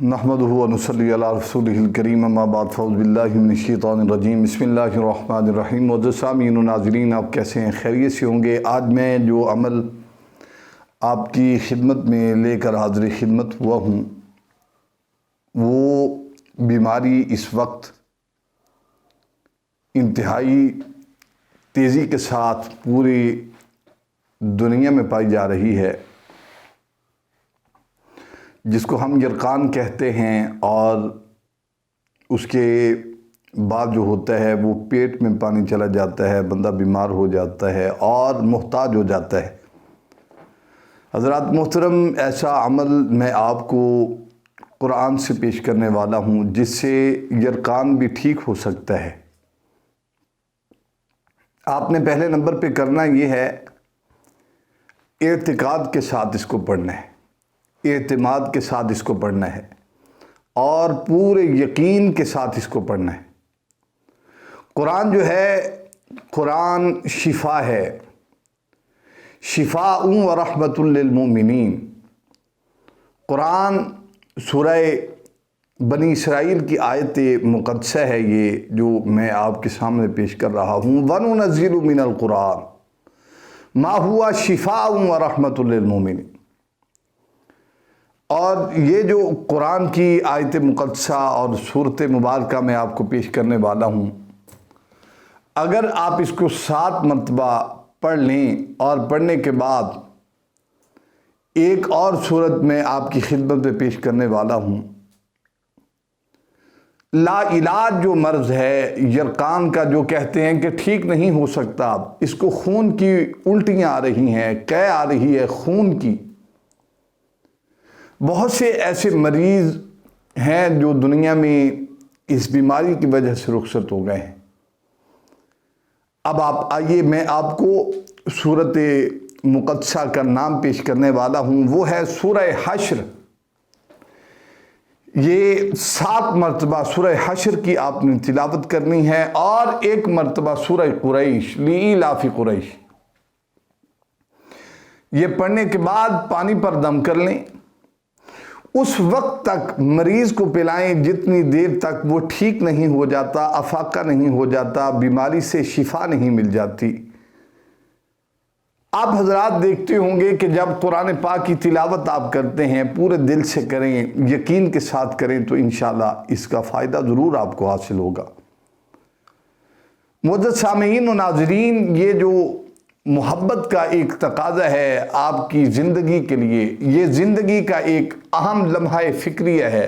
نحمدہ و نصلی علی رسولہ الکریم اما بعد فاعوذ باللہ من الشیطان الرجیم بسم اللہ الرحمن الرحیم۔ معزز سامعین و ناظرین، آپ کیسے ہیں؟ خیریت سے ہوں گے؟ آج میں جو عمل آپ کی خدمت میں لے کر حاضر خدمت ہوا ہوں وہ بیماری اس وقت انتہائی تیزی کے ساتھ پوری دنیا میں پائی جا رہی ہے، جس کو ہم یرقان کہتے ہیں، اور اس کے بعد جو ہوتا ہے وہ پیٹ میں پانی چلا جاتا ہے، بندہ بیمار ہو جاتا ہے اور محتاج ہو جاتا ہے۔ حضرات محترم، ایسا عمل میں آپ کو قرآن سے پیش کرنے والا ہوں جس سے یرقان بھی ٹھیک ہو سکتا ہے۔ آپ نے پہلے نمبر پہ کرنا یہ ہے، اعتقاد کے ساتھ اس کو پڑھنا ہے، اعتماد کے ساتھ اس کو پڑھنا ہے اور پورے یقین کے ساتھ اس کو پڑھنا ہے۔ قرآن جو ہے، قرآن شفا ہے، شفاء و رحمت للمؤمنین۔ قرآن سورہ بنی اسرائیل کی آیت مقدسہ ہے، یہ جو میں آپ کے سامنے پیش کر رہا ہوں۔ وَنُنَزِّلُ مِنَ الْقُرْآنِ مَا هُوَ شِفَاءٌ وَرَحْمَةٌ لِلْمُؤْمِنِينَ۔ اور یہ جو قرآن کی آیت مقدسہ اور سورت مبارکہ میں آپ کو پیش کرنے والا ہوں، اگر آپ اس کو 7 مرتبہ پڑھ لیں اور پڑھنے کے بعد ایک اور صورت میں آپ کی خدمت میں پیش کرنے والا ہوں، لا علاج جو مرض ہے یرقان کا، جو کہتے ہیں کہ ٹھیک نہیں ہو سکتا، اس کو خون کی الٹیاں آ رہی ہیں، قے آ رہی ہے خون کی، بہت سے ایسے مریض ہیں جو دنیا میں اس بیماری کی وجہ سے رخصت ہو گئے ہیں۔ اب آپ آئیے، میں آپ کو سورت مقدسہ کا نام پیش کرنے والا ہوں، وہ ہے سورہ حشر۔ یہ 7 مرتبہ سورہ حشر کی آپ نے تلاوت کرنی ہے، اور 1 مرتبہ سورہ قریش، لإیلاف قریش۔ یہ پڑھنے کے بعد پانی پر دم کر لیں، اس وقت تک مریض کو پلائیں جتنی دیر تک وہ ٹھیک نہیں ہو جاتا، افاقہ نہیں ہو جاتا، بیماری سے شفا نہیں مل جاتی۔ آپ حضرات دیکھتے ہوں گے کہ جب قرآن پاک کی تلاوت آپ کرتے ہیں، پورے دل سے کریں، یقین کے ساتھ کریں، تو انشاءاللہ اس کا فائدہ ضرور آپ کو حاصل ہوگا۔ معزز سامعین و ناظرین، یہ جو محبت کا ایک تقاضا ہے آپ کی زندگی کے لیے، یہ زندگی کا ایک اہم لمحہ فکریہ ہے۔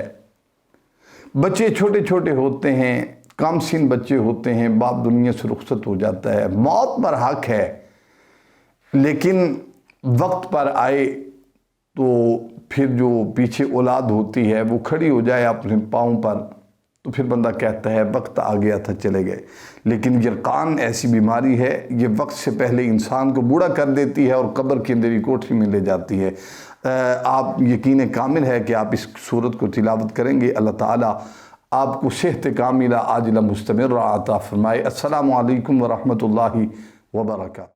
بچے چھوٹے چھوٹے ہوتے ہیں، کم سن بچے ہوتے ہیں، باپ دنیا سے رخصت ہو جاتا ہے، موت پر حق ہے، لیکن وقت پر آئے تو پھر جو پیچھے اولاد ہوتی ہے وہ کھڑی ہو جائے اپنے پاؤں پر، تو پھر بندہ کہتا ہے وقت آ گیا تھا، چلے گئے۔ لیکن یرقان ایسی بیماری ہے، یہ وقت سے پہلے انسان کو بوڑھا کر دیتی ہے اور قبر کی اندھیری کوٹھی میں لے جاتی ہے۔ آپ یقین کامل ہے کہ آپ اس صورت کو تلاوت کریں گے، اللہ تعالیٰ آپ کو صحت کاملہ عاجلہ مستمرہ عطا فرمائے۔ السلام علیکم ورحمۃ اللہ وبرکاتہ۔